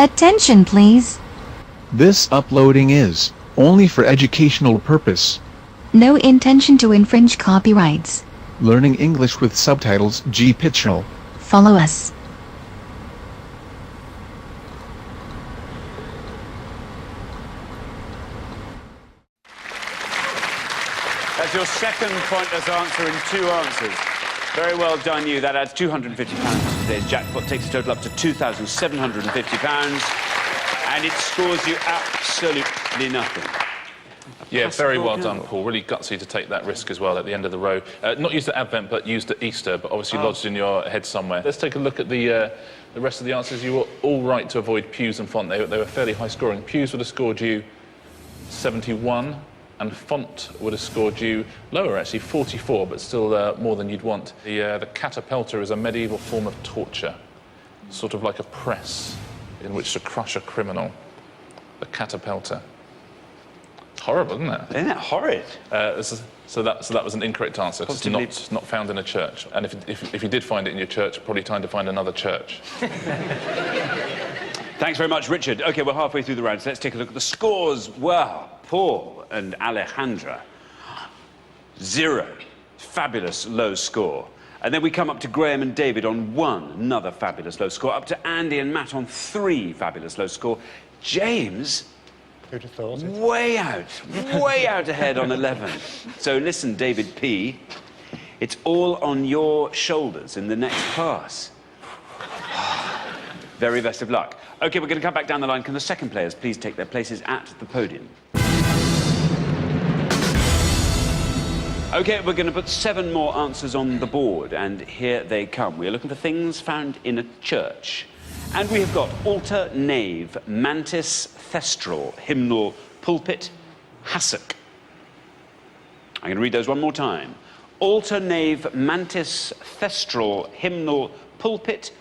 Attention, please. This uploading is only for educational purpose. No intention to infringe copyrights. Learning English with subtitles, GPITRAL. Follow us. That's your second pointless answer in 2 answers. Very well done, you. That adds £250 to today's jackpot, takes the total up to £2,750, and it scores you absolutely nothing. Yeah, very well done, Paul. Really gutsy to take that risk as well at the end of the row. Not used at Advent, but used at Easter, but obviously lodged in your head somewhere. Let's take a look at the rest of the answers. You were all right to avoid pews and font. They were fairly high scoring. Pews would have scored you 71, and font would have scored you lower, actually, 44, but still more than you'd want. The catapelta is a medieval form of torture, sort of like a press in which to crush a criminal. The catapelta. Horrible, isn't it? Isn't that horrid? So that was an incorrect answer. It's not found in a church. And if you did find it in your church, probably time to find another church. Thanks very much, Richard. OK, we're halfway through the round, so let's take a look at the scores. Wow, Paul and Alejandra, 0. Fabulous low score. And then we come up to Graham and David on 1, another fabulous low score. Up to Andy and Matt on 3, fabulous low score. James, who'd have thought it? way out ahead on 11. So listen, David P., it's all on your shoulders in the next pass. Very best of luck. OK, we're going to come back down the line. Can the second players please take their places at the podium? OK, we're going to put 7 more answers on the board, and here they come. We're looking for things found in a church. And we have got altar, nave, mantis, thestral, hymnal, pulpit, hassock. I'm going to read those one more time. Altar, nave, mantis, thestral, hymnal, pulpit,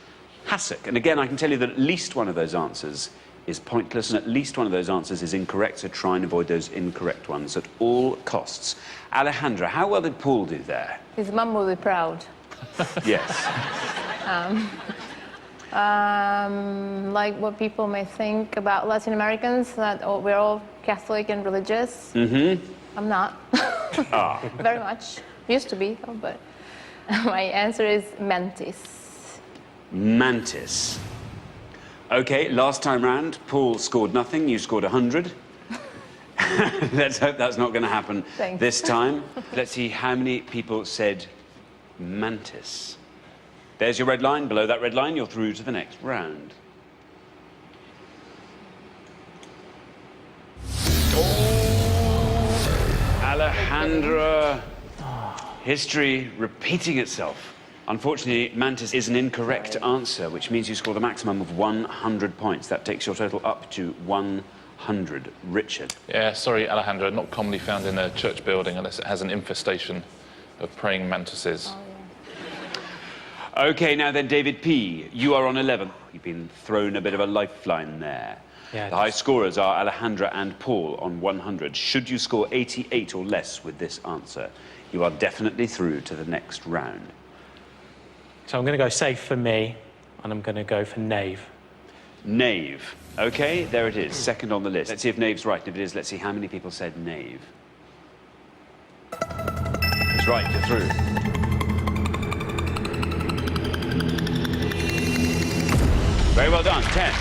hassock. And again, I can tell you that at least one of those answers is pointless, and at least one of those answers is incorrect, so try and avoid those incorrect ones at all costs. Alejandra, how well did Paul do there? His mum will be proud. Yes. Like what people may think about Latin Americans, that we're all Catholic and religious. Mm-hmm. I'm not. Very much. Used to be, but my answer is mantis. Mantis. OK, last time round, Paul scored nothing, you scored 100. Let's hope that's not going to happen this time. Let's see how many people said mantis. There's your red line. Below that red line, you're through to the next round. Oh, Alejandra. History repeating itself. Unfortunately, mantis is an incorrect answer, which means you score the maximum of 100 points. That takes your total up to 100. Richard. Yeah, sorry, Alejandra, not commonly found in a church building unless it has an infestation of praying mantises. OK, now then, David P., you are on 11. You've been thrown a bit of a lifeline there. Yeah, the high scorers are Alejandra and Paul on 100. Should you score 88 or less with this answer, you are definitely through to the next round. So I'm going to go safe for me, and I'm going to go for knave. Knave. OK, there it is, second on the list. Let's see if knave's right. If it is, let's see how many people said knave. It's right, you're through. Very well done, 10.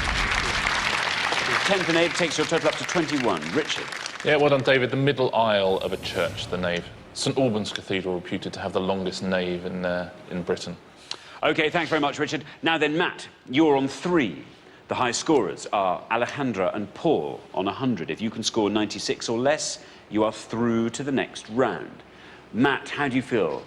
10 for knave takes your total up to 21. Richard. Yeah, well done, David. The middle aisle of a church, the nave. St Albans Cathedral, reputed to have the longest nave in Britain. OK, thanks very much, Richard. Now then, Matt, you're on 3. The high scorers are Alejandra and Paul on 100. If you can score 96 or less, you are through to the next round. Matt, how do you feel?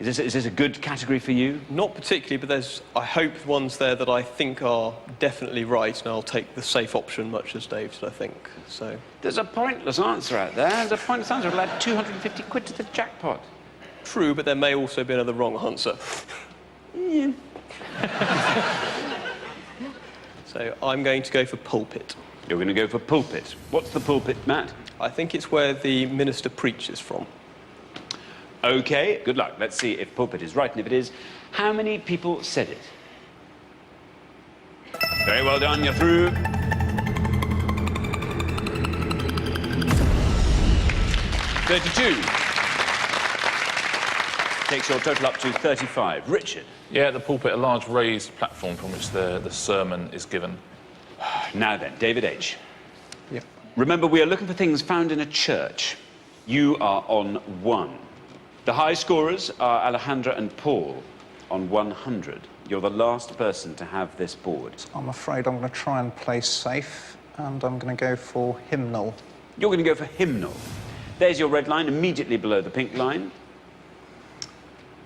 Is this a good category for you? Not particularly, but there's, I hope, ones there that I think are definitely right, and I'll take the safe option, much as Dave did, I think. So there's a pointless answer out there. There's a pointless answer. It'll add 250 quid to the jackpot. True, but there may also be another wrong answer. Yeah. So I'm going to go for pulpit. You're going to go for pulpit. What's the pulpit, Matt? I think it's where the minister preaches from. OK, good luck. Let's see if pulpit is right, and if it is, how many people said it? Very well done, you're through. $32. Takes your total up to 35. Richard. Yeah, at the pulpit, a large raised platform from which the sermon is given. Now then, David H. Yep. Remember, we are looking for things found in a church. You are on 1. The high scorers are Alejandra and Paul on 100. You're the last person to have this board. I'm afraid I'm going to try and play safe, and I'm going to go for hymnal. You're going to go for hymnal. There's your red line, immediately below the pink line.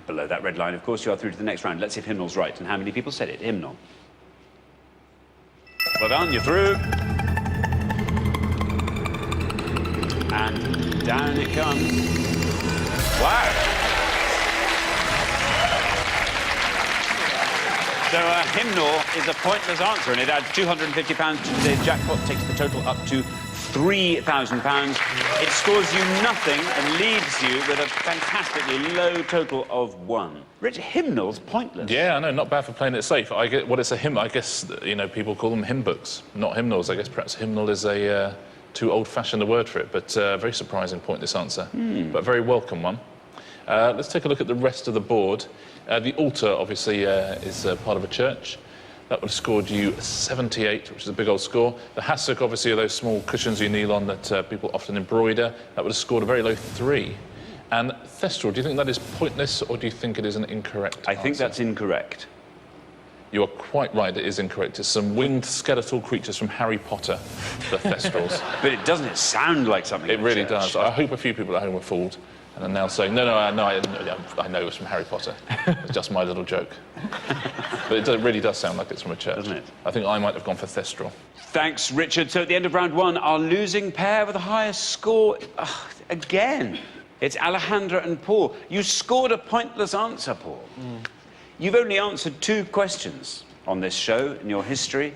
Below that red line, of course, you are through to the next round. Let's see if hymnal's right and how many people said it. Hymnal. Well done, you're through. And down it comes. Wow. So hymnal is a pointless answer, and it adds £250 to today's jackpot, takes the total up to £3,000. It scores you nothing and leaves you with a fantastically low total of 1. Rich, hymnal's pointless. Yeah, I know, not bad for playing it safe. I get what it's a hymn. I guess, you know, people call them hymn books, not hymnals. I guess perhaps hymnal is a too old-fashioned a word for it, but very surprising, pointless answer. But a very welcome one. Let's take a look at the rest of the board. The altar, obviously, is part of a church. That would have scored you 78, which is a big old score. The hassock, obviously, are those small cushions you kneel on that people often embroider. That would have scored a very low 3. And thestral, do you think that is pointless, or do you think it is an incorrect I think answer? that's incorrect. You are quite right, it is incorrect. It's some winged skeletal creatures from Harry Potter, the thestrals. But it doesn't somethund like something It in a really church. does. I hope a few people at home were fooled and are now saying, no, I know it was from Harry Potter. It's just my little joke. But it really does sound like it's from a church. Doesn't it? I think I might have gone for thestral. Thanks, Richard. So at the end of round 1, our losing pair with the highest score, again, it's Alejandra and Paul. You scored a pointless answer, Paul. You've only answered 2 questions on this show in your history,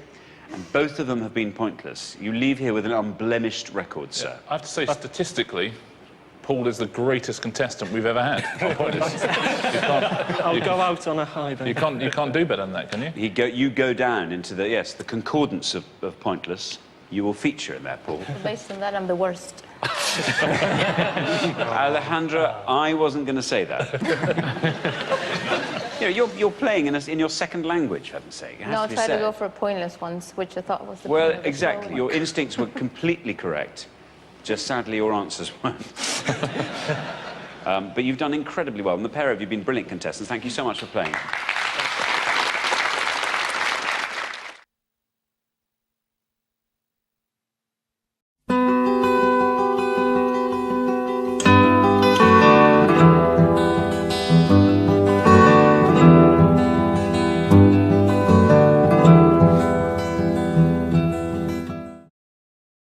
and both of them have been pointless. You leave here with an unblemished record, sir. I have to say, statistically, Paul is the greatest contestant we've ever had. I'll go out on a high then. You can't do better than that, can you? You go down into the concordance of pointless. You will feature in that, Paul. Based on that, I'm the worst. Alejandra, I wasn't going to say that. You know, you're playing in your second language, for heaven's sake. It has No, I to be tried to said. go for pointless ones, which I thought was the Well, point of the exactly. slow Your one. instincts were completely correct. Just sadly, your answers weren't. But you've done incredibly well, and the pair of you have been brilliant contestants. Thank you so much for playing.